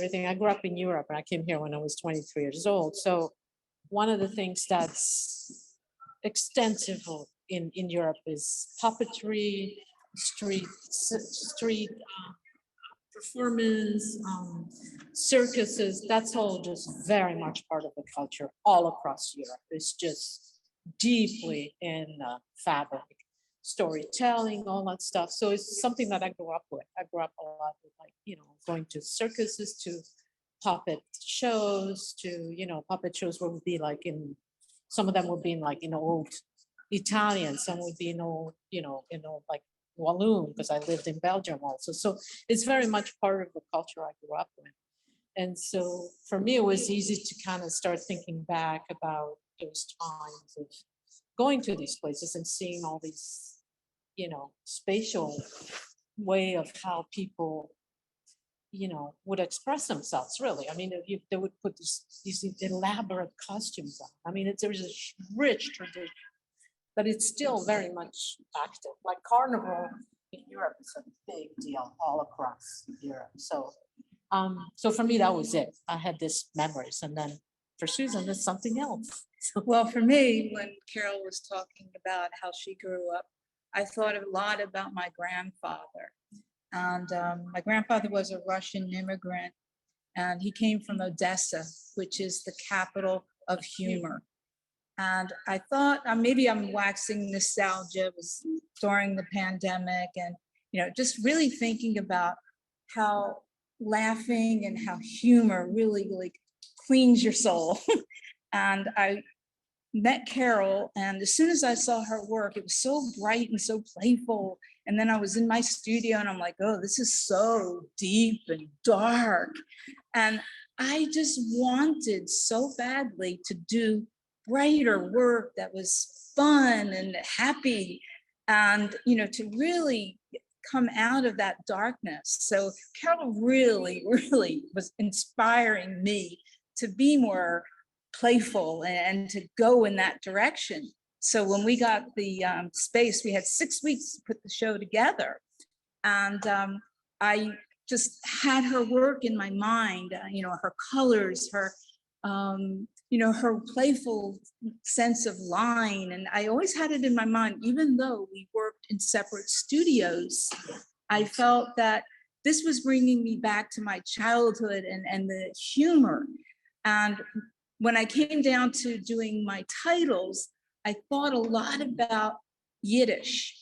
everything. I grew up in Europe and I came here when I was 23 years old. So one of the things that's extensive in Europe is puppetry, street performance, circuses. That's all just very much part of the culture all across Europe. It's just deeply in fabric, storytelling, all that stuff. So it's something that I grew up with. I grew up a lot with, like, going to circuses, to puppet shows, to, puppet shows would be like some of them would be in like in old Italian, some would be in old, like Walloon, because I lived in Belgium also. So it's very much part of the culture I grew up with. And so for me, it was easy to kind of start thinking back about those times of going to these places and seeing all these, spatial way of how people, would express themselves, really. I mean, they would put these elaborate costumes on. I mean, there's a rich tradition, but it's still very much active. Like Carnival in Europe is a big deal all across Europe. So, so for me, that was it. I had this memories, and then for Susan, there's something else. Well, for me, when Carole was talking about how she grew up, I thought a lot about my grandfather. And my grandfather was a Russian immigrant, and he came from Odessa, which is the capital of humor. And I thought maybe I'm waxing nostalgia. It was during the pandemic, and just really thinking about how laughing and how humor really cleans your soul. And I met Carole, and as soon as I saw her work, it was so bright and so playful. And then I was in my studio and I'm like, oh, this is so deep and dark. And I just wanted so badly to do brighter work that was fun and happy, and to really come out of that darkness. So Carole really was inspiring me to be more playful and to go in that direction. So when we got the space, we had 6 weeks to put the show together, and I just had her work in my mind, her colors, her her playful sense of line. And I always had it in my mind, even though we worked in separate studios, I felt that this was bringing me back to my childhood and the humor. And when I came down to doing my titles, I thought a lot about Yiddish.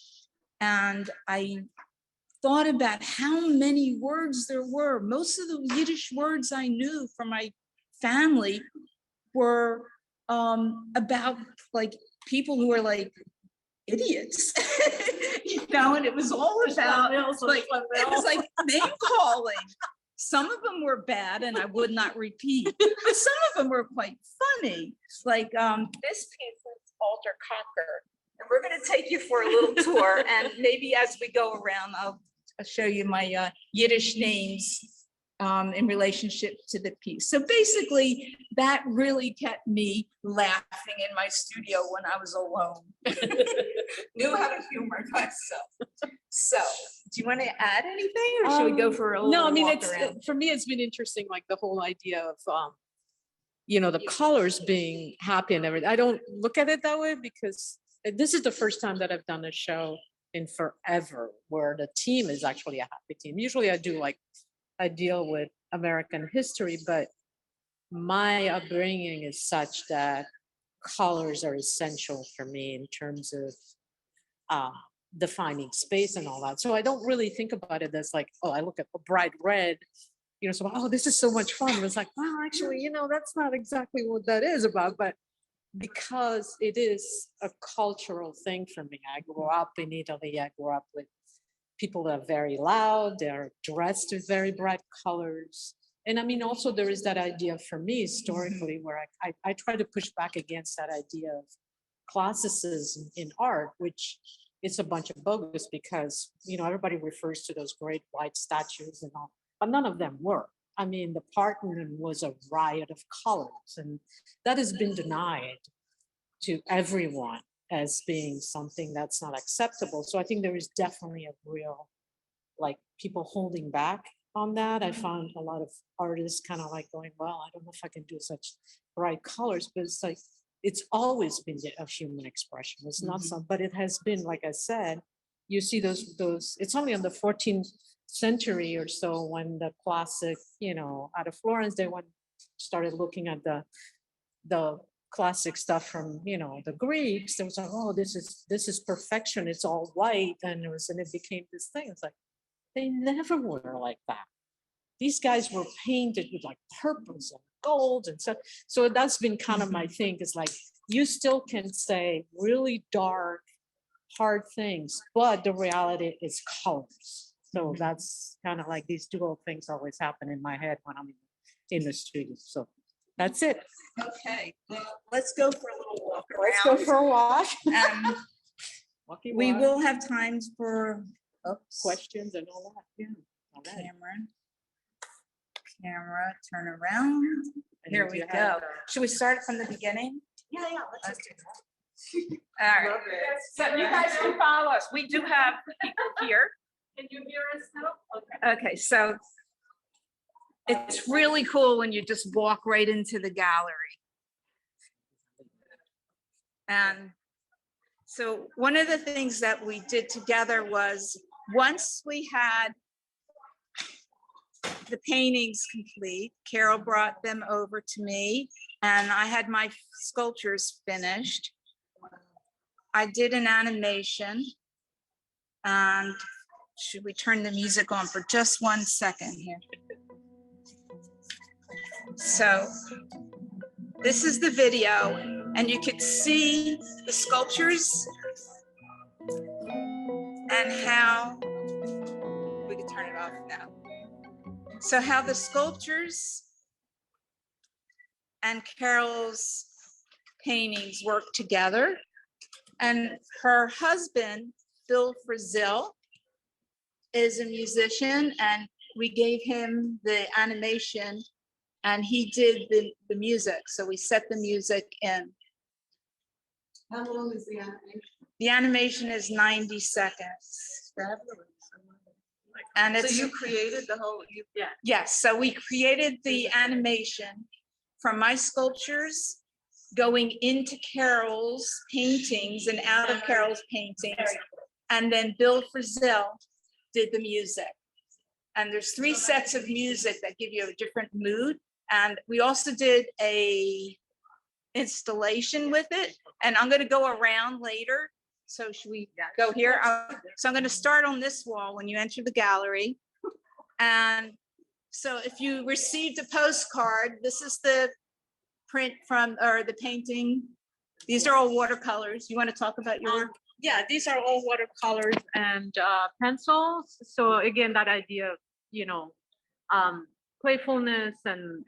And I thought about how many words there were. Most of the Yiddish words I knew from my family were about like people who were like idiots, and it was all about it was like name calling. Some of them were bad and I would not repeat, but some of them were quite funny. Like this piece is Alter Cocker, and we're going to take you for a little tour, and maybe as we go around, I'll show you my Yiddish names in relationship to the piece. So basically, that really kept me laughing in my studio when I was alone. Knew how to humor myself. So, do you want to add anything, or should we go for a little No, I mean, walk around? for me, it's been interesting, like the whole idea of, the colors being happy and everything. I don't look at it that way because this is the first time that I've done a show in forever where the team is actually a happy team. Usually I deal with American history, but my upbringing is such that colors are essential for me in terms of defining space and all that. So I don't really think about it as like, oh, I look at a bright red, so, oh, this is so much fun. It was like, well, actually, that's not exactly what that is about, but because it is a cultural thing for me. I grew up in Italy. I grew up with people that are very loud. They're dressed with very bright colors. And I mean, also there is that idea for me historically where I try to push back against that idea of classicism in art, which is a bunch of bogus because, everybody refers to those great white statues and all, but none of them were. I mean, the Parthenon was a riot of colors, and that has been denied to everyone as being something that's not acceptable. So I think there is definitely a real, people holding back on that. I found a lot of artists kind of like going, well, I don't know if I can do such bright colors, but it's like, it's always been a human expression. It's not some, but it has been, like I said, you see those, it's only in the 14th century or so when the classic, out of Florence, they started looking at the classic stuff from, the Greeks. They was like, oh, this is perfection. It's all white. And it became this thing. It's like, they never were like that. These guys were painted with like purples and golds and stuff. So that's been kind of my thing. It's like, you still can say really dark, hard things, but the reality is colors. So that's kind of like these dual things always happen in my head when I'm in the studio. So that's it. Okay, well, let's go for a little walk around. Let's go for a walk. We will have times for questions and all that. Yeah. All right. Camera, turn around. Here we go. Should we start from the beginning? Yeah, let's just do that. All right. So you guys can follow us. We do have people here. Can you hear us now? Okay, so it's really cool when you just walk right into the gallery. And so one of the things that we did together was, once we had the paintings complete, Carole brought them over to me and I had my sculptures finished. I did an animation, and should we turn the music on for just 1 second here? So this is the video, and you could see the sculptures and how, we could turn it off now. So how the sculptures and Carole's paintings work together. And her husband, Bill Frisell, is a musician, and we gave him the animation and he did the music. So we set the music in. How long is the animation? The animation is 90 seconds. And So it's, you created the whole, yes, so we created the animation from my sculptures going into Carole's paintings and out of Carole's paintings. And then Bill Frisell did the music. And there's 3 sets of music that give you a different mood. And we also did a installation with it. And I'm going to go around later. So should we go here? So I'm going to start on this wall when you enter the gallery. And so if you received a postcard, this is the print from, or the painting. These are all watercolors. You want to talk about your work? Yeah, these are all watercolors and pencils. So again, that idea of, playfulness and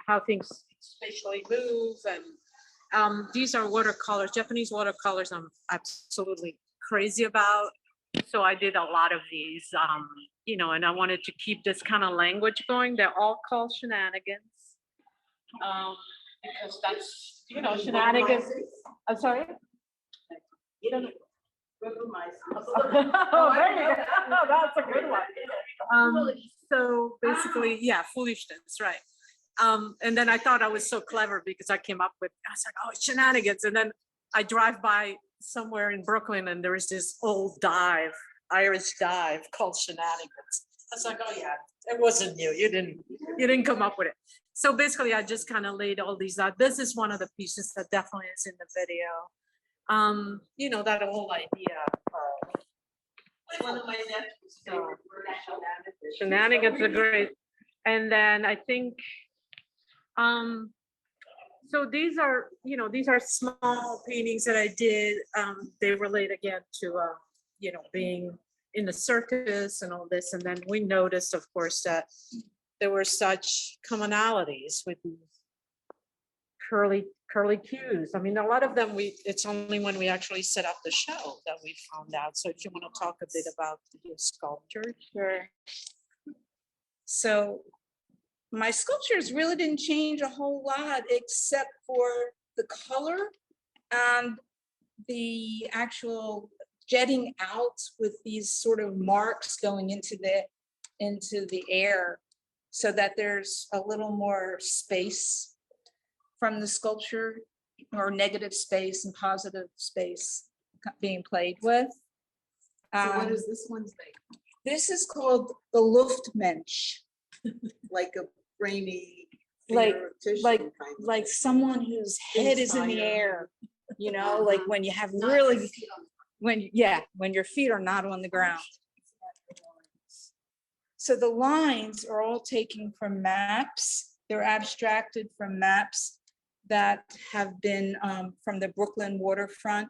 how things spatially move. And these are watercolors, Japanese watercolors I'm absolutely crazy about. So I did a lot of these, and I wanted to keep this kind of language going. They're all called shenanigans. Because that's, shenanigans. I'm sorry? Oh, there you go. Oh, that's a good one. So basically, yeah, foolishness, right? And then I thought I was so clever because I came up with, I was like, oh, shenanigans. And then I drive by somewhere in Brooklyn and there is this old Irish dive called Shenanigans. I was like, oh yeah, it wasn't you. You didn't come up with it. So basically I just kind of laid all these out. This is one of the pieces that definitely is in the video. That whole idea of one of my nephews' favorite word, shenanigans are great. And then I think, so these are small paintings that I did. They relate again to, being in the circus and all this. And then we noticed, of course, that there were such commonalities with these curly cues. I mean, a lot of them, it's only when we actually set up the show that we found out. So if you want to talk a bit about your sculpture. Sure. So my sculptures really didn't change a whole lot except for the color and the actual jetting out with these sort of marks going into into the air so that there's a little more space from the sculpture, or negative space and positive space being played with. So what is this one's name? This is called the Luftmensch, Like a brainy. like theoretician like kind of like thing. someone whose head is in the Inspired. air, you know, like when you have really, when your feet are not on the ground. So the lines are all taken from maps. They're abstracted from maps that have been from the Brooklyn waterfront.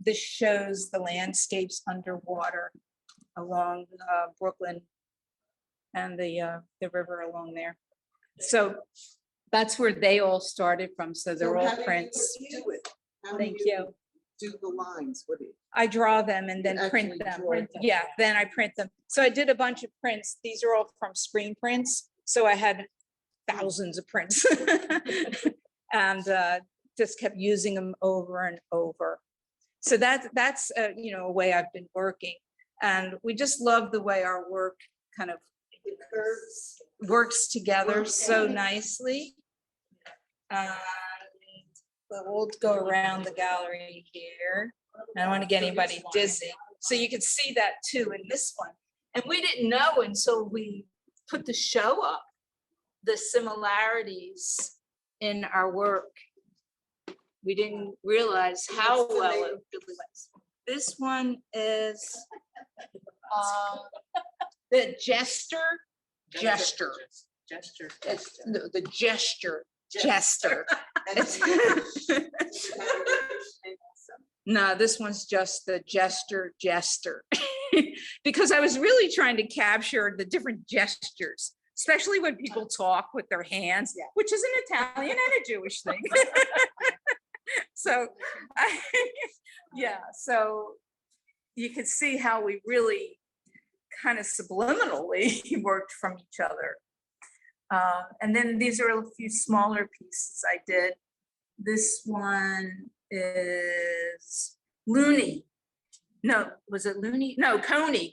This shows the landscapes underwater along Brooklyn and the river along there. So that's where they all started from. So they're So all how do you prints. do it? How do Thank you. Do the lines? What do you? I draw them and then print actually them. draw them. Yeah, then I print them. So I did a bunch of prints. These are all from screen prints. So I had thousands of prints and just kept using them over and over. So that's you know, a way I've been working, and we just love the way our work kind of The curves. works together so nicely. We'll go around the gallery here. I don't want to get anybody dizzy. So you can see that too in this one. And we didn't know until we put the show up, the similarities in our work. We didn't realize how What's the well name it of really was. This one is the Jester. Gesture. It's the gesture. Jester. No, this one's just the jester. Because I was really trying to capture the different gestures, especially when people talk with their hands, which is an Italian and a Jewish thing. So, so you can see how we really kind of subliminally worked from each other. And then these are a few smaller pieces I did. This one is Looney. No, was it Looney? No, Coney.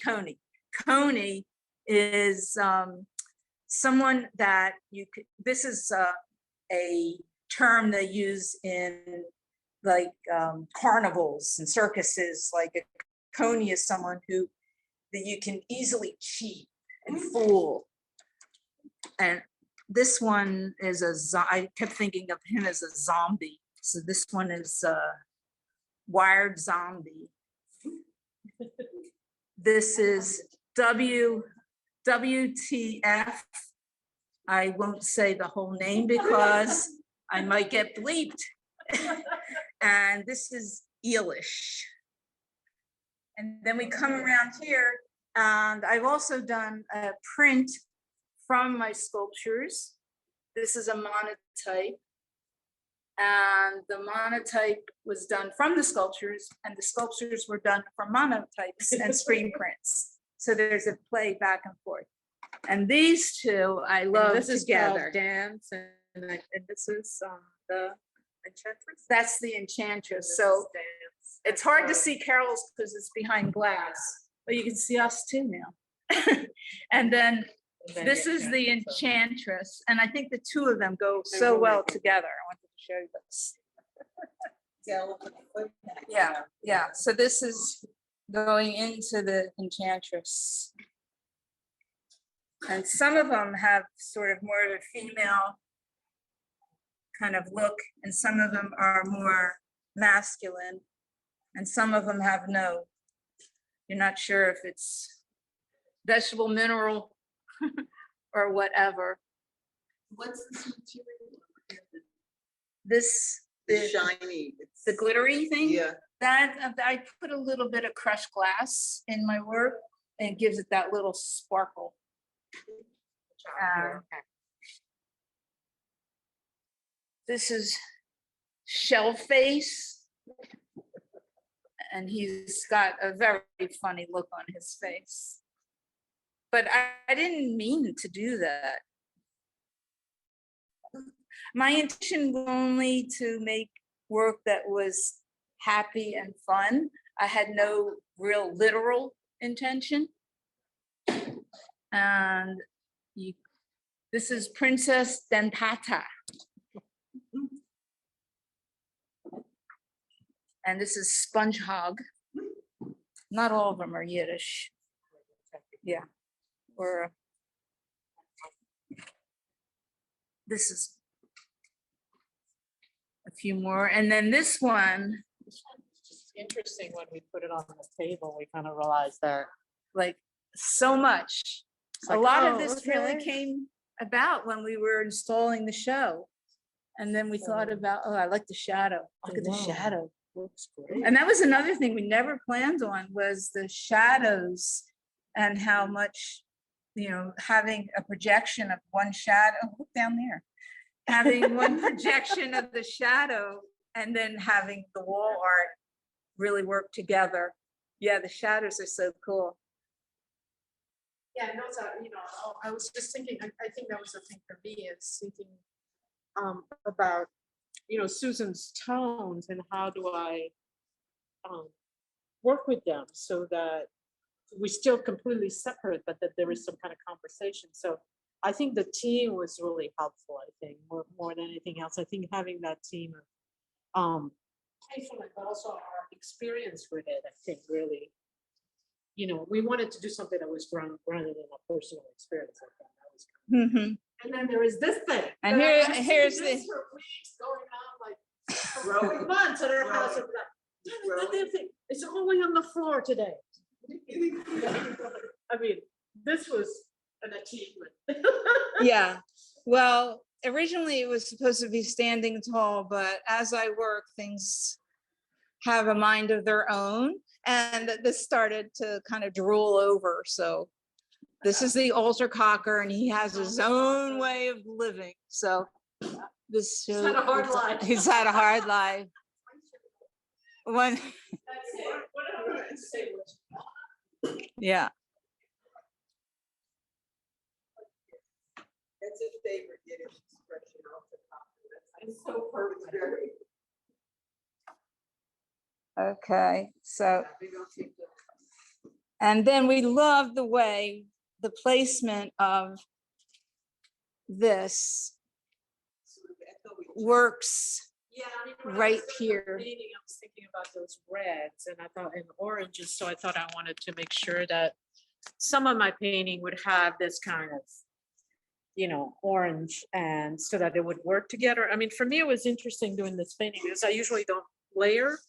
Coney is someone that you could, this is a term they use in like carnivals and circuses. Like a coney is someone who that you can easily cheat and fool. And this one is I kept thinking of him as a zombie. So this one is a wired zombie. This is WTF. I won't say the whole name because I might get bleeped. And this is Eelish. And then we come around here, and I've also done a print from my sculptures. This is a monotype. And the monotype was done from the sculptures, and the sculptures were done from monotypes and screen prints. So there's a play back and forth. And these two I love This is together. called Dance, and this is the Enchantress. That's the Enchantress. This So is Dance. it's hard to see Carole's because it's behind glass, but you can see us too now. And then this is the Enchantress, and I think the two of them go so well together. I wanted to show you this. Yeah. So this is going into the Enchantress. And some of them have sort of more of a female kind of look, and some of them are more masculine, and some of them have no. You're not sure if it's vegetable, mineral, or whatever. What's this material? This, The shiny. the glittery thing, Yeah. that I put a little bit of crushed glass in my work, and it gives it that little sparkle. This is Shellface, and he's got a very funny look on his face. But I didn't mean to do that. My intention was only to make work that was happy and fun. I had no real literal intention. And this is Princess Dentata. And this is Sponge Hog. Not all of them are Yiddish. Yeah. Or this is a few more. And then this one, It's just interesting when we put it on the table, we kind of realized that. like so much. It's A like, lot of oh, this really okay. came about when we were installing the show. And then we thought about, oh, I like the shadow. Look at the Wow. shadow. Looks great. And that was another thing we never planned on, was the shadows and how much, having a projection of one shadow, look down there, having one projection of the shadow and then having the wall art really work together. Yeah, the shadows are so cool. Yeah, no, so, I was just thinking, I think that was the thing for me, is thinking about, Susan's tones and how do I work with them so that we still completely separate, but that there is some kind of conversation. So I think the team was really helpful, I think, more than anything else. I think having that team of playfulness, but also our experience with it, I think really, we wanted to do something that was grounded in a personal experience. I think that was Mhm. and then there is this thing. And that I've here's seen the, this for weeks going on, like for months at our house. And that damn thing, it's only on the floor today. I mean, this was an achievement. yeah. Well, originally it was supposed to be standing tall, but as I work, things have a mind of their own. And this started to kind of drool over. So this is the altar cocker, and he has his own way of living. So this He's had a hard life. He's had a hard life. One, That's it. Whatever I say was yeah. That's his favorite Yiddish expression off the top. it's so perfect. Okay. So, and then we love the way the placement of this works Yeah, I mean, when I right was doing the here. painting, I was thinking about those reds and I thought in oranges, so I thought I wanted to make sure that some of my painting would have this kind of, orange, and so that it would work together. I mean, for me, it was interesting doing this painting because I usually don't layer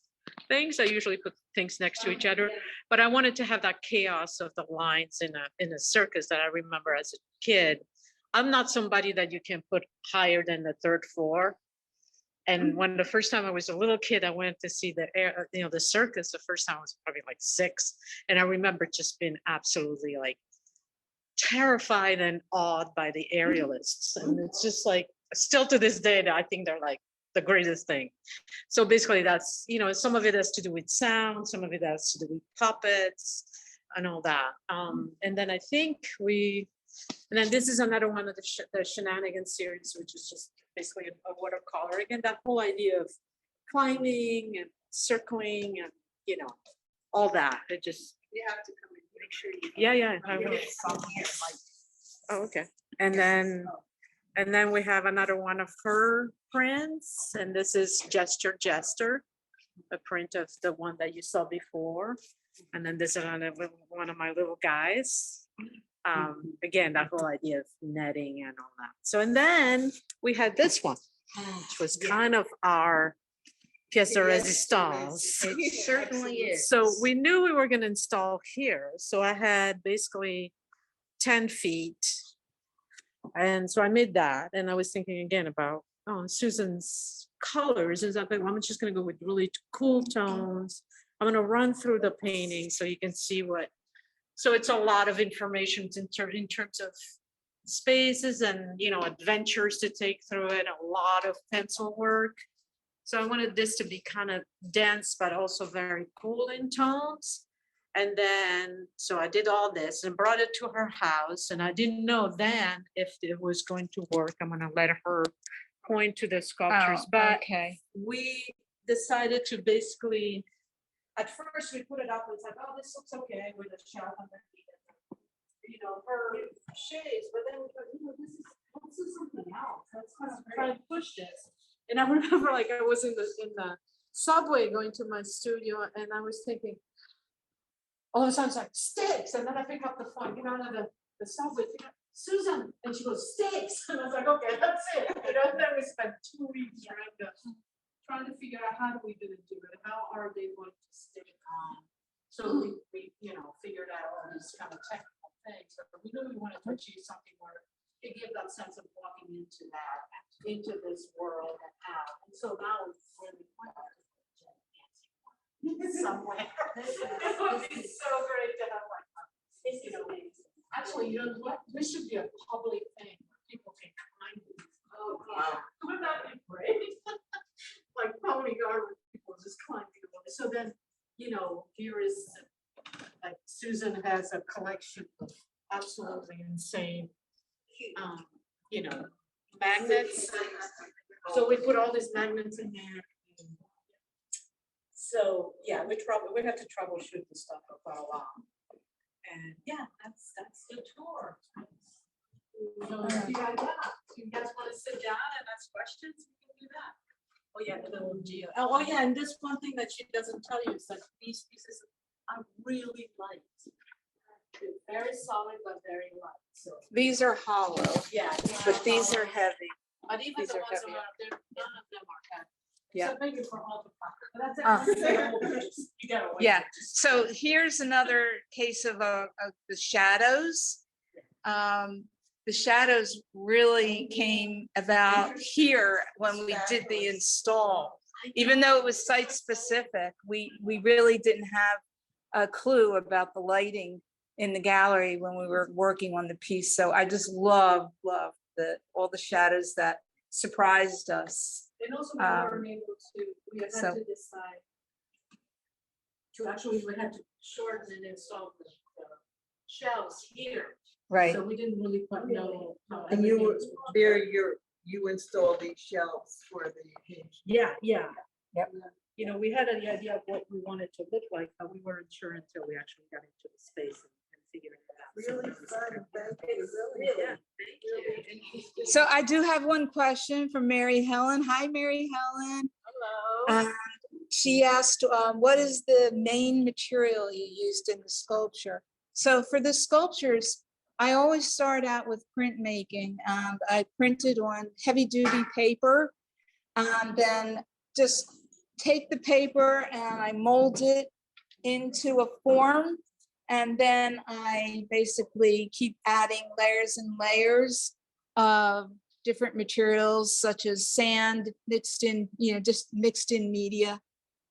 things. I usually put things next to each other, but I wanted to have that chaos of the lines in a circus that I remember as a kid. I'm not somebody that you can put higher than the third floor. And when the first time I was a little kid, I went to see the circus. The first time I was probably like 6. And I remember just being absolutely like terrified and awed by the aerialists. And it's just like, still to this day, I think they're like the greatest thing. So basically that's, some of it has to do with sound, some of it has to do with puppets and all that. And then I think and then this is another one of the Shenanigans series, which is just basically a watercolor. Again, that whole idea of climbing and circling and, all that. It just, You have to come and make sure you. yeah, I will. Oh, okay. And then we have another one of her prints, and this is Jester, a print of the one that you saw before. And then this is another one of my little guys. Again, that whole idea of netting and all that. So, and then we had this one, which was kind of our pièce de résistance. It certainly is. So we knew we were going to install here. So I had basically 10 feet. And so I made that. And I was thinking again about Susan's colors. And I'm just going to go with really cool tones. I'm going to run through the painting so you can see what. So it's a lot of information in terms of spaces and, adventures to take through it, a lot of pencil work. So I wanted this to be kind of dense, but also very cool in tones. And then, so I did all this and brought it to her house. And I didn't know then if it was going to work. I'm going to let her point to the sculptures. But okay. we decided to basically, at first we put it up and said, oh, this looks okay with a shelf underneath it. her shades, but then we thought, this is something else. Let's kind of try and push this. And I remember like I was in the subway going to my studio and I was thinking, all of a sudden it's like sticks. And then I pick up the phone, out of the subway, Susan, and she goes, sticks. And I was like, okay, that's it. And then we spent 2 weeks trying to figure out how do we do it? How are they going to stick on? So we figured out all these kind of technical things. But we really wanted to achieve something where it gave that sense of walking into this world and out. And so now it's really somewhere. It would be so great to have like, actually, what? This should be a public thing where people can climb these. Oh, wow. Wouldn't that be great? Like pony garden people just climbing over. So then, here is like Susan has a collection of absolutely insane, magnets. So we put all these magnets in there. So yeah, we had to troubleshoot the stuff for quite a while. And yeah, that's the tour. So if you guys want to sit down and ask questions, we can do that. Oh yeah, the little Geo. Oh yeah, and this one thing that she doesn't tell you is that these pieces are really light. They're very solid but very light. So These are hollow, yeah, but these are heavy. But even these the are ones heavier. around there, none of them are heavy. Yeah. So maybe for all the pocket. But that's it. You gotta wait. Yeah. So here's another case of the shadows. The shadows really came about here when we did the install. Even though it was site specific, we really didn't have a clue about the lighting in the gallery when we were working on the piece. So I just love all the shadows that surprised us. And also we weren't able to, we had to decide we had to shorten and install the shelves here. Right. So we didn't really quite know. And you were there, you installed these shelves for the page. Yeah. Yep. We had the idea of what we wanted to look like, but we weren't sure until we actually got into the space and figured it out. Really fun, thank you, really. Yeah, thank you. So I do have one question from Mary Helen. Hi, Mary Helen. Hello. She asked, what is the main material you used in the sculpture? So for the sculptures, I always start out with printmaking. I printed on heavy duty paper, then just take the paper and I mold it into a form. And then I basically keep adding layers and layers of different materials such as sand mixed in, just mixed in media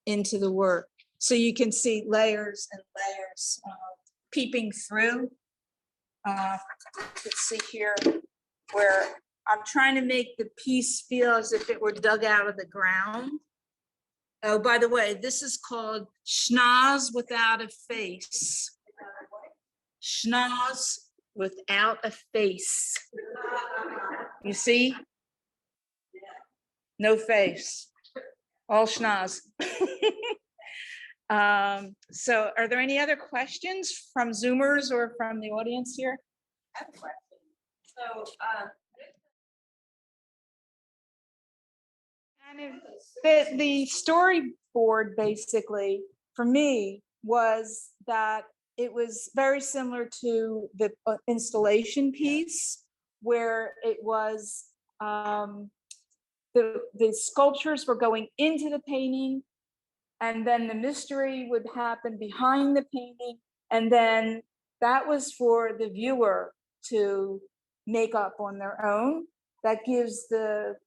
into the work. So you can see layers and layers peeping through. Let's see here where I'm trying to make the piece feel as if it were dug out of the ground. Oh, by the way, this is called schnoz without a face. Schnoz without a face. You see? No face. All schnoz. So are there any other questions from Zoomers or from the audience here? I have a question. So, The storyboard basically for me was that it was very similar to the installation piece where it was the sculptures were going into the painting and then the mystery would happen behind the painting and then that was for the viewer to make up on their own. That gives the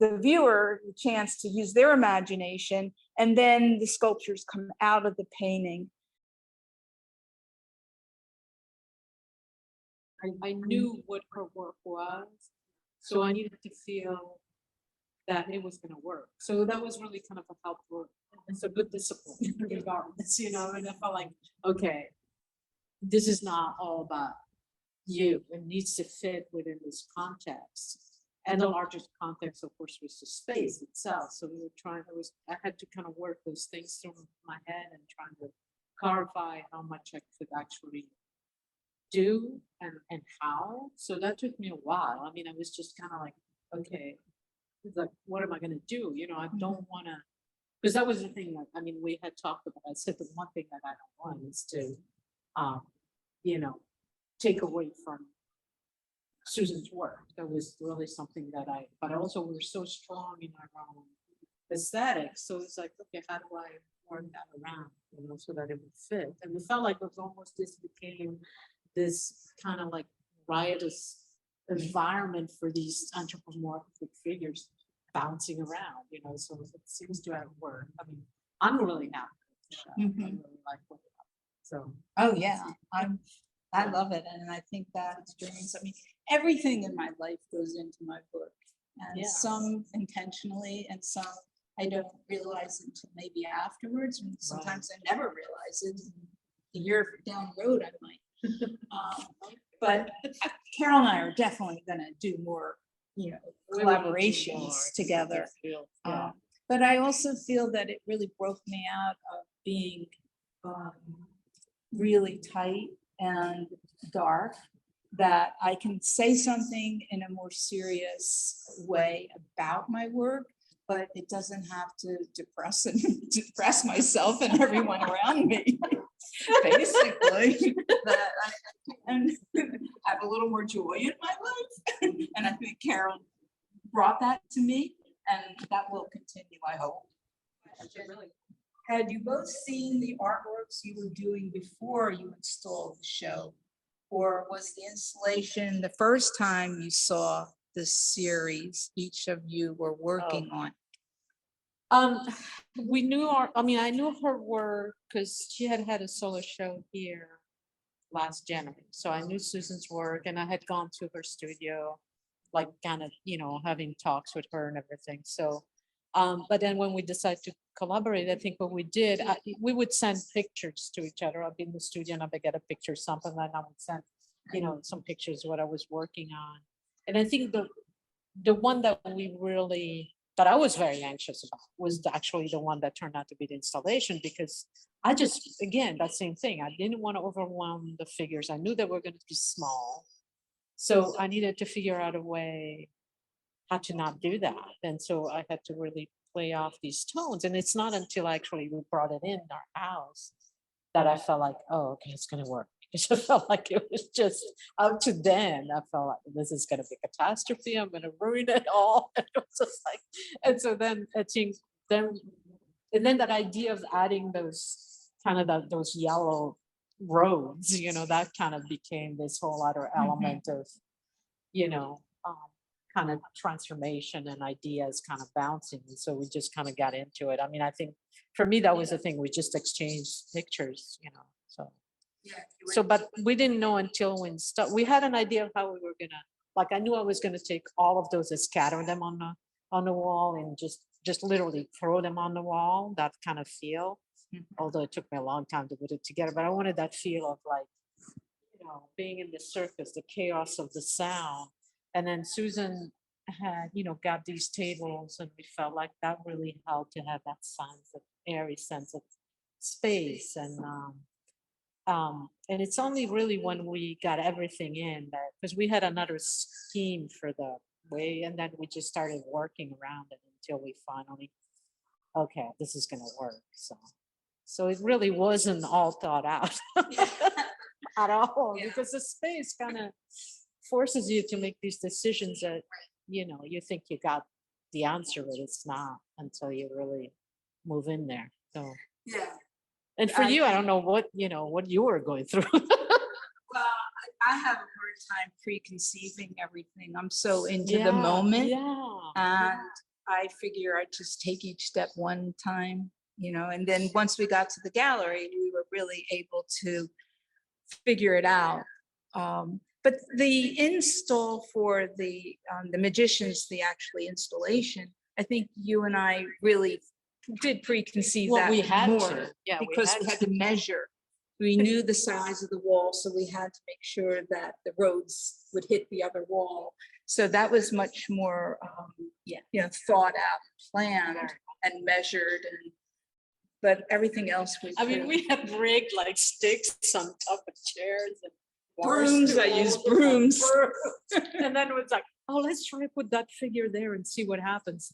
viewer the chance to use their imagination, and then the sculptures come out of the painting. I knew what her work was, so I needed to feel that it was going to work. So that was really kind of a helpful. It's a good discipline, regardless, and I felt like, okay, this is not all about you. It needs to fit within this context. And the largest context, of course, was the space itself. So we were trying, I had to kind of work those things through my head and trying to clarify how much I could actually do and how. So that took me a while. I mean, I was just kind of like, okay, it's like, what am I gonna do? You know, I don't wanna, because that was the thing that, I mean, we had talked about, I said the one thing that I don't want is to, you know, take away from Susan's work. That was really something that but also we were so strong in our own aesthetics. So it's like, okay, how do I work that around, you know, so that it would fit? And it felt like it was almost this became this kind of like riotous environment for these anthropomorphic figures bouncing around, you know, so it seems to have worked. I mean, I'm really happy with the show. I really like what it is. So. Oh, yeah, I love it. And I think that experience, I mean, everything in my life goes into my work. And Yeah. some intentionally and some I don't realize until maybe afterwards. And sometimes I never realize it. A year down the road, I might. But Carole and I are definitely gonna do more, you know, We will do collaborations more. together. Yeah. But I also feel that it really broke me out of being really tight and dark, that I can say something in a more serious way about my work, but it doesn't have to depress myself and everyone around me. Basically, that I can have a little more joy in my life. And I think Carole brought that to me, and that will continue, I hope. Had you both seen the artworks you were doing before you installed the show? Or was the installation the first time you saw the series each of you were working on? We knew I knew her work because she had a solo show here last January. So I knew Susan's work and I had gone to her studio, like kind of, you know, having talks with her and everything. So, but then when we decided to collaborate, I think what we did, we would send pictures to each other. I'd be in the studio and I would get a picture, something, and I would send, you know, some pictures of what I was working on. And I think the one that I was very anxious about was actually the one that turned out to be the installation, because I just, again, that same thing. I didn't want to overwhelm the figures. I knew they were going to be small. So I needed to figure out a way how to not do that. And so I had to really play off these tones. And it's not until actually we brought it in our house that I felt like, oh, okay, it's going to work. It just felt like it was just up to then. I felt like this is going to be a catastrophe. I'm going to ruin it all. And it was just like, and so then I think then that idea of adding those kind of those yellow roads, you know, that kind of became this whole other element of, you know, kind of transformation and ideas kind of bouncing. And so we just kind of got into it. I mean, I think for me, that was the thing. We just exchanged pictures, you know, so. So, but we didn't know until we had an idea of how we were gonna, like, I knew I was gonna take all of those and scatter them on the wall and just literally throw them on the wall, that kind of feel. Although it took me a long time to put it together, but I wanted that feel of like, you know, being in the circus, the chaos of the sound. And then Susan had, you know, got these tables, and we felt like that really helped to have that airy sense of space. And it's only really when we got everything in that, because we had another scheme for the way, and then we just started working around it until we finally, okay, this is going to work. So it really wasn't all thought out at all, because the space kind of forces you to make these decisions that, you know, you think you got the answer, but it's not until you really move in there. So Yeah. and for you, I don't know what you were going through. Well, I have a hard time preconceiving everything. I'm so into the moment. Yeah. And I figure I just take each step one time, you know, and then once we got to the gallery, we were really able to figure it out. But the install for the magicians, the actually installation, I think you and I really did preconceive that we had more to. Yeah, because we had to measure. We knew the size of the wall, so we had to make sure that the roads would hit the other wall. So that was much more, you know, thought out, planned, and measured, but everything else was. I mean, we had rigged like sticks on top of chairs and Brooms, I use brooms. And then it was like, oh, let's try to put that figure there and see what happens.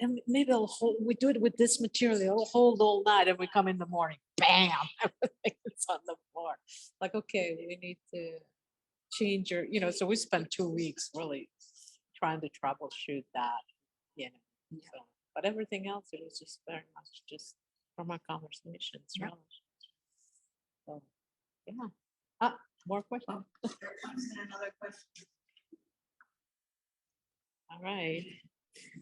And maybe I'll hold, we do it with this material, it'll hold all night, and we come in the morning, bam, it's on the floor. Like, okay, we need to change your, so we spent 2 weeks really trying to troubleshoot that, so, but everything else, it was just very much just from our conversations, really. So, yeah. More questions? There comes in another question. All right.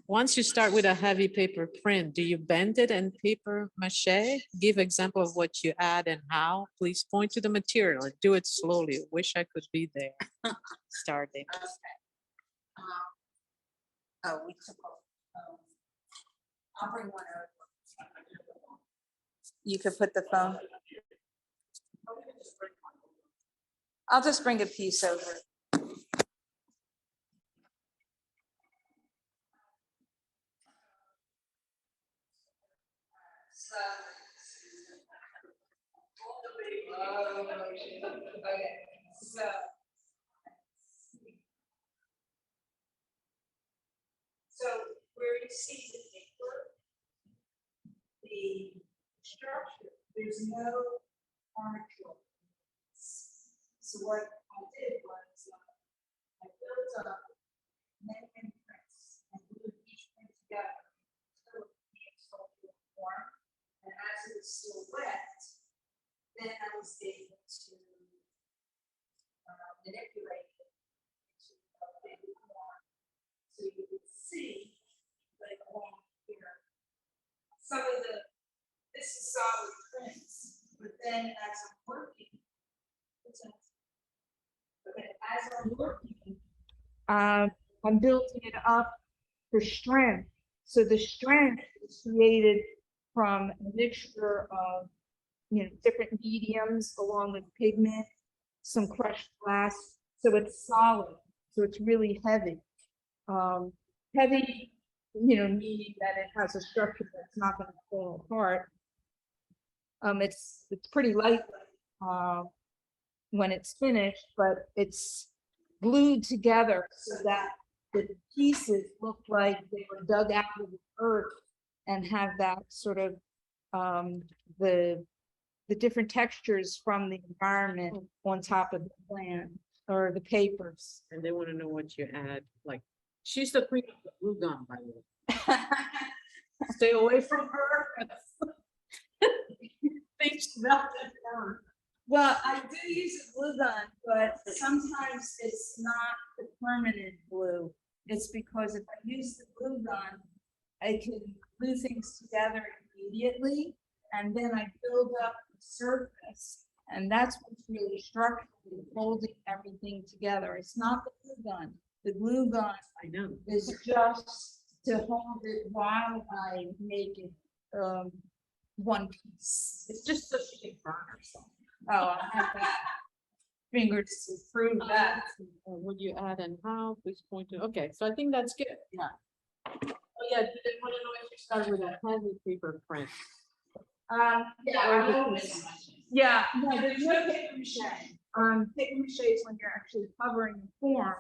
Once you start with a heavy paper print, do you bend it and paper mache? Give example of what you add and how. Please point to the material and do it slowly. Wish I could be there. Starting. Oh, we took off. I'll bring one over. You could put the phone. I'll just bring a piece over. So where you see the paper, the structure, there's no armature. So what I did was I built up many prints and glued each print together until it became sculptural form. And as it was still wet, then I was able to manipulate it into a big form. So you could see, like along here, some of this is solid prints, but then as I'm working, I'm building it up for strength. So the strength is created from a mixture of different mediums along with pigment, some crushed glass. So it's solid. So it's really heavy. Heavy, meaning that it has a structure that's not going to fall apart. It's pretty light when it's finished, but it's glued together so that the pieces look like they were dug out of the earth and have that sort of the different textures from the environment on top of the plan or the papers. And they want to know what you add. Like, she's the queen of the glue gun, by the way. Stay away from her. Things melted down. Well, I do use a glue gun, but sometimes it's not the permanent glue. It's because if I use the glue gun, I can glue things together immediately, and then I build up the surface, and that's what's really structurally holding everything together. It's not the glue gun. The glue gun, I know, is just to hold it while I make it one piece. it's just so she can burn herself. Oh, I have that fingers to prove that. Would you add and how? Please point to. Okay, so I think that's good. Yeah. Oh yeah. Do they want to know if you start with a heavy paper print? Yeah, no, there's no paper mache. Paper mache is when you're actually covering the form.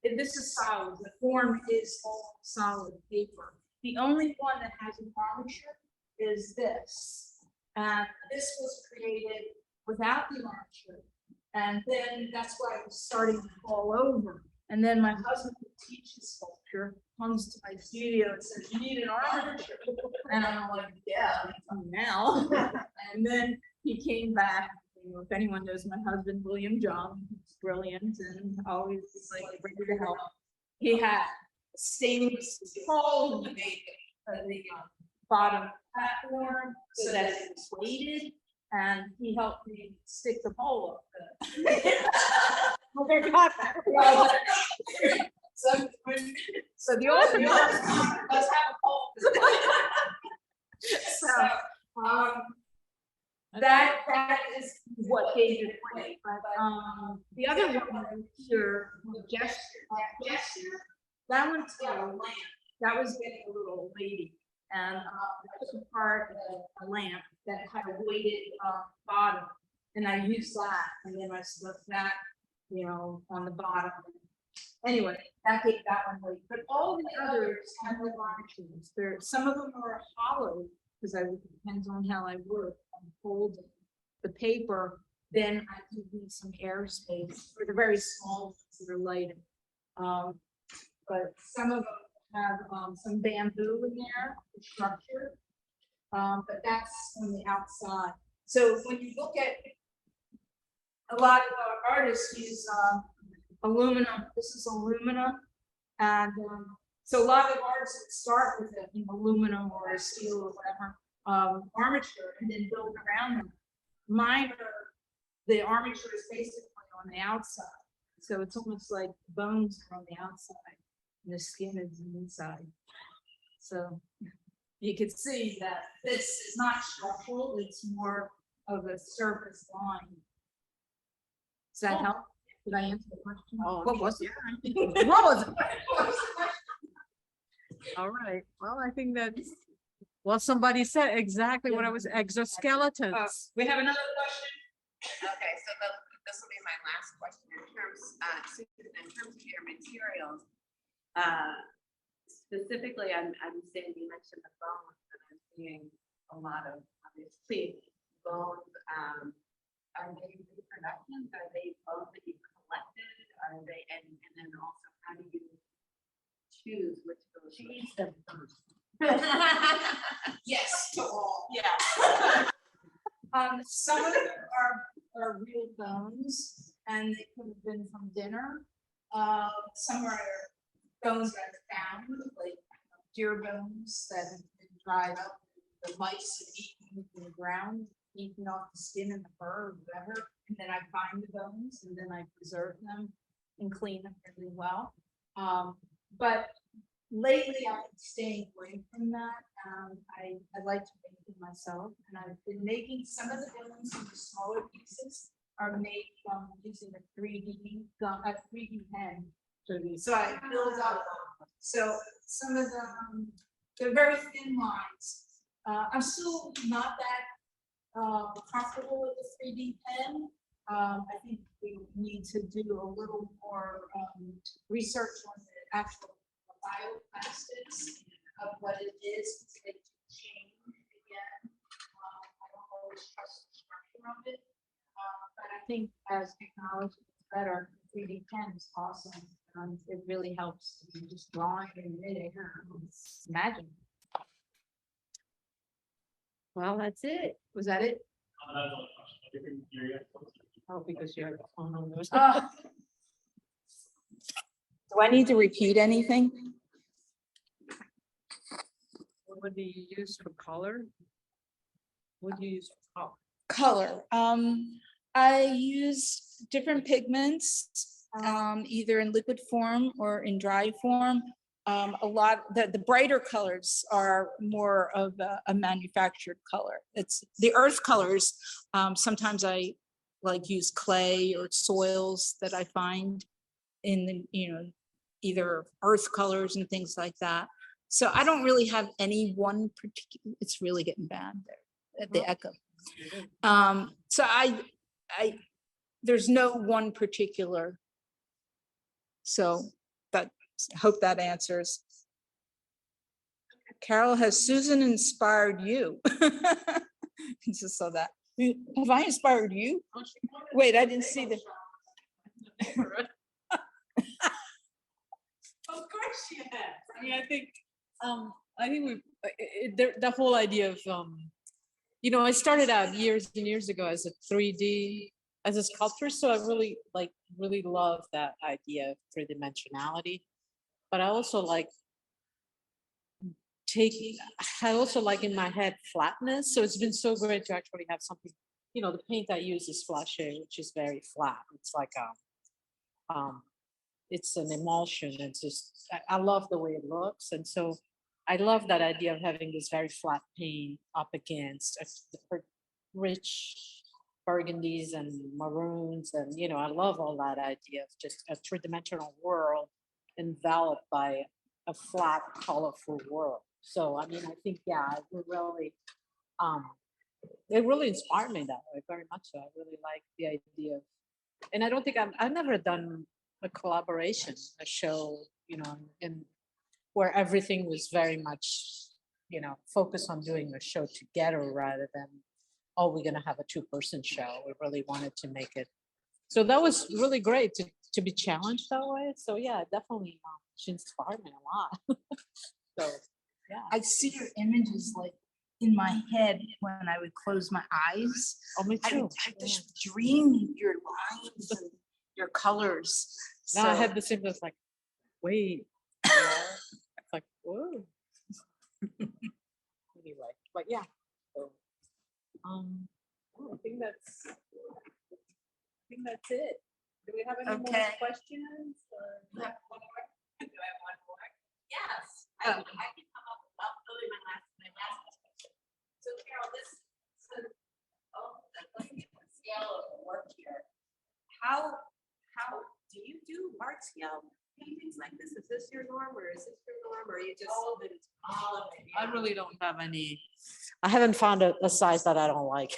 This is solid. The form is all solid paper. The only one that has an armature is this. And this was created without the armature. And then that's why it was starting to fall over. And then my husband who teaches sculpture comes to my studio and says, you need an armature. And I'm like, yeah, now. And then he came back. If anyone knows my husband, William John, he's brilliant and always like ready to help. He had stainless steel in the bottom platform so that it was weighted, and he helped me stick the pole up there. So the author does have a pole. So that is what gave it away. But the other one here, the gesture, that one's got a lamp. That was getting a little lady. And that was a part of a lamp that had a weighted bottom. And I use that, and then I slip that, you know, on the bottom. Anyway, that gave that one away, but all the others have the varnishes. There, some of them are hollow, because it depends on how I work. I'm folding the paper, then I do need some airspace for the very small ones that are lighter. But some of them have some bamboo in there, the structure. But that's on the outside. So when you look at a lot of our artists use aluminum. This is aluminum, and so a lot of artists would start with it in aluminum or a steel or whatever armature, and then build around them. Mine are, the armature is basically on the outside, so it's almost like bones are on the outside and the skin is inside. So you can see that this is not structural; it's more of a surface line. Does that help? Did I answer the question? Oh, What was it? yeah. What was it? All right, well, I think that's, well, somebody said exactly what I was, exoskeletons. We have another question. Okay, so this will be my last question in terms, Susan, in terms of your materials. Specifically, I'm saying you mentioned the bones, and I'm seeing a lot of obviously bones. Are they reproductions? Are they bones that you collected? Are they, and then also how do you choose which bones? Choose them first. Yes, to all. Yeah. Some of them are real bones, and they could have been from dinner. Some are bones that are found, like deer bones that have been dried up. The mice have eaten from the ground, eaten off the skin and the fur or whatever. And then I find the bones, and then I preserve them and clean them really well. But lately I've been staying away from that. I like to make them myself, and I've been making some of the bones in the smaller pieces are made from using a 3D gun, a 3D pen. So I build up. So some of them, they're very thin lines. I'm still not that comfortable with the 3D pen. I think we need to do a little more research on the actual bioplastics of what it is. It can change again. I don't always trust the structure of it, but I think as technology is better, 3D pen is awesome. It really helps. You just drawing and knitting. It's magic. Well, that's it. Was that it? Oh, because you're on those. Do I need to repeat anything? What would you use for color? What do you use for Color. I use different pigments, either in liquid form or in dry form. A lot, the brighter colors are more of a manufactured color. It's the earth colors. Sometimes I like use clay or soils that I find in the, either earth colors and things like that. So I don't really have any one particular, it's really getting bad there at the echo. So I there's no one particular. So that, I hope that answers. Carole, has Susan inspired you? Just saw that. Have I inspired you? Wait, I didn't see the. Of course she has. I mean, I think the whole idea of, I started out years and years ago as a 3D, as a sculptor. So I really love that idea of 3-dimensionality. But I also like in my head flatness. So it's been so great to actually have something, the paint I use is flashe, which is very flat. It's like it's an emulsion. It's just, I love the way it looks. And so I love that idea of having this very flat paint up against the rich burgundies and maroons. And, I love all that idea of just a 3-dimensional world enveloped by a flat, colorful world. So, I mean, I think, yeah, we're really, it really inspired me that way, very much so. I really like the idea of, and I don't think I've never done a collaboration, a show, in where everything was very much, focused on doing a show together rather than, oh, we're gonna have a two-person show. We really wanted to make it. So that was really great to be challenged that way. So yeah, definitely, she inspired me a lot. So yeah. I see your images like in my head when I would close my eyes. Oh, me I too. would have this dream, your lines and your colors. Now I So- had the same, just like, wait. It's like, whoa. Anyway, but yeah. So, I think that's it. Do we have any more Okay. questions? Or? Do I have one more? Yes, I can come up with really my last question. So Carole, looking at the scale of work here, how do you do large scale paintings like this? Is this your norm or is this your norm or you just all of it? I really don't have any. I haven't found a size that I don't like.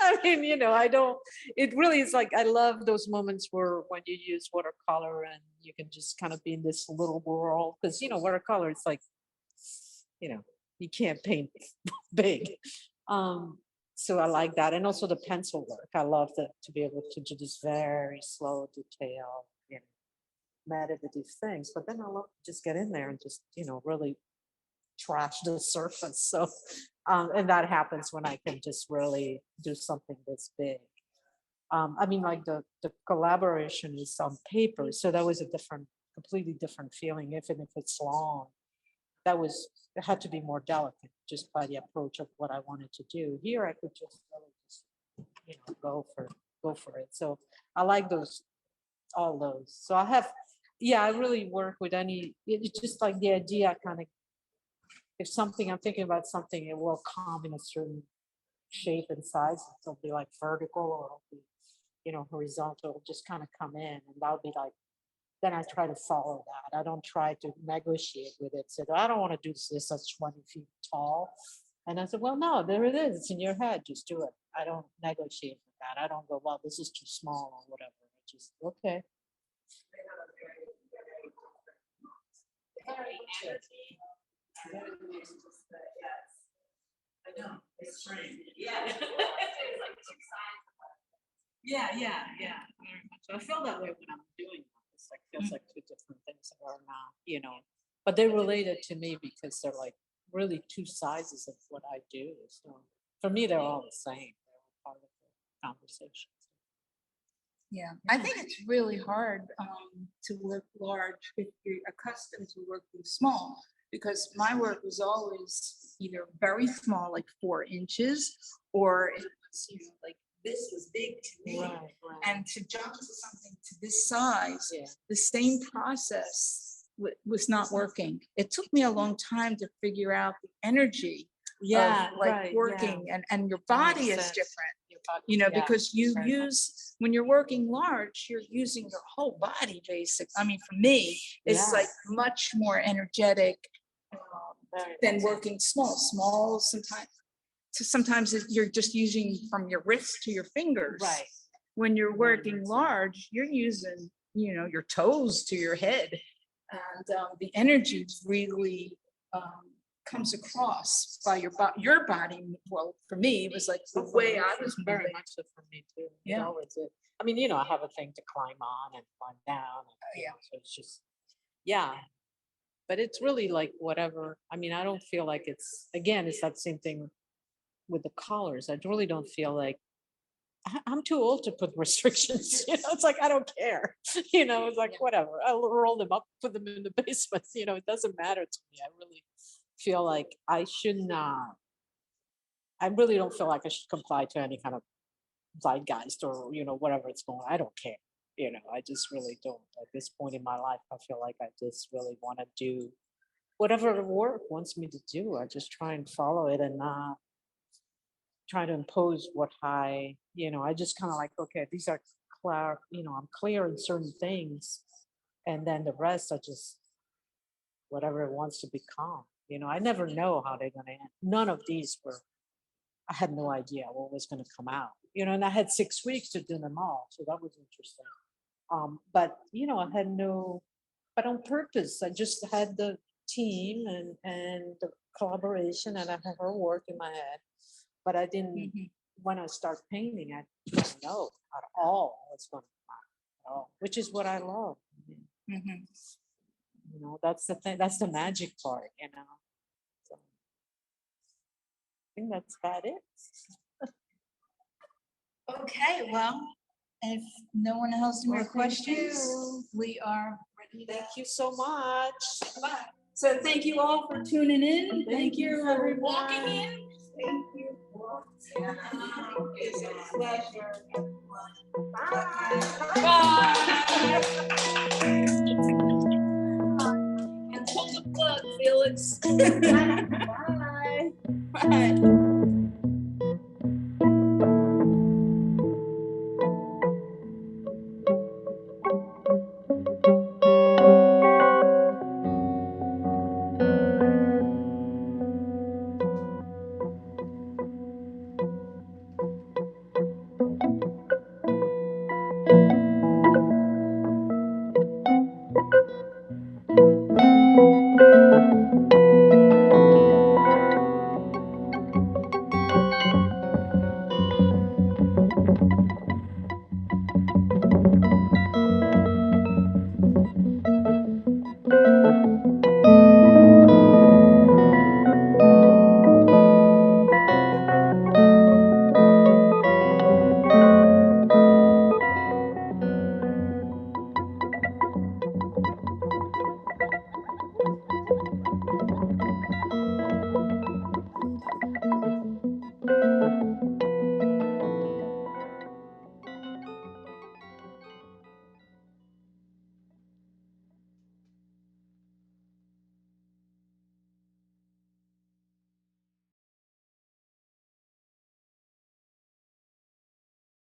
I mean, I don't, it really is like, I love those moments where when you use watercolor and you can just kind of be in this little world, because, watercolor, it's like, you can't paint big. So I like that. And also the pencil work. I love to be able to do this very slow detail, meditative things, but then I love to just get in there and just, really trash the surface. So, and that happens when I can just really do something this big. I mean, like the collaboration is on paper, so that was a completely different feeling. Even if it's long, it had to be more delicate just by the approach of what I wanted to do. Here, I could just really go for it. So I like all those. So I really work with it's just like the idea kind of, if I'm thinking about something, it will come in a certain shape and size. It'll be like vertical or it'll be, horizontal. It'll just kind of come in, and that'll be like, then I try to follow that. I don't try to negotiate with it. So I don't want to do this as 20 feet tall. And I said, well, no, there it is. It's in your head. Just do it. I don't negotiate with that. I don't go, well, this is too small or whatever. I just, okay. I know, it's strange. Yeah. It's like two sides. Yeah. Very much. I feel that way when I'm doing that. It's like feels like two different things that are not, but they're related to me because they're like really two sizes of what I do. So for me, they're all the same. They're all part of the conversation. Yeah, I think it's really hard to work large if you're accustomed to working small, because my work was always either very small, like 4 inches, or it was, like this was big to me. Right. And to jump to something to this size, Yeah. the same process was not working. It took me a long time to figure out the energy of like working, and your body is different. Because you use, when you're working large, you're using your whole body basic. I mean, for me, it's like much more energetic than working small. Sometimes you're just using from your wrist to your fingers. Right. When you're working large, you're using, your toes to your head, and the energy really comes across by your body. Well, for me, it was like the way I was very moving. much so for me too. Yeah. I mean, I have a thing to climb on and climb down. And, so it's just, but it's really like whatever. I mean, I don't feel like it's that same thing with the collars. I really don't feel like I'm too old to put restrictions. It's like, I don't care. It's like, whatever. I'll roll them up, put them in the basement. It doesn't matter to me. I really feel like I should not. I really don't feel like I should comply to any kind of zeitgeist or whatever it's going. I don't care. I just really don't. At this point in my life, I feel like I just really want to do whatever work wants me to do. I just try and follow it and not try to impose what I just kind of like, okay, these are clear. I'm clear in certain things, and then the rest are just whatever it wants to become. You know, I never know how they're gonna end. None of these were, I had no idea what was gonna come out. You know, and I had 6 weeks to do them all, so that was interesting. But you know, I had no, but on purpose, I just had the team and the collaboration, and I had her work in my head. But I didn't, when I start painting, I didn't know at all what's going to come out at all, which is what I love. You know, that's the thing, that's the magic part, you know. So, I think that's about it. Okay, well, if no one else has more questions, we are ready to. Thank you so much. Bye. So thank you all for tuning in. Thank you for for walking in. Thank you. It's a pleasure, everyone. And pull the plug, Felix. Bye. Bye.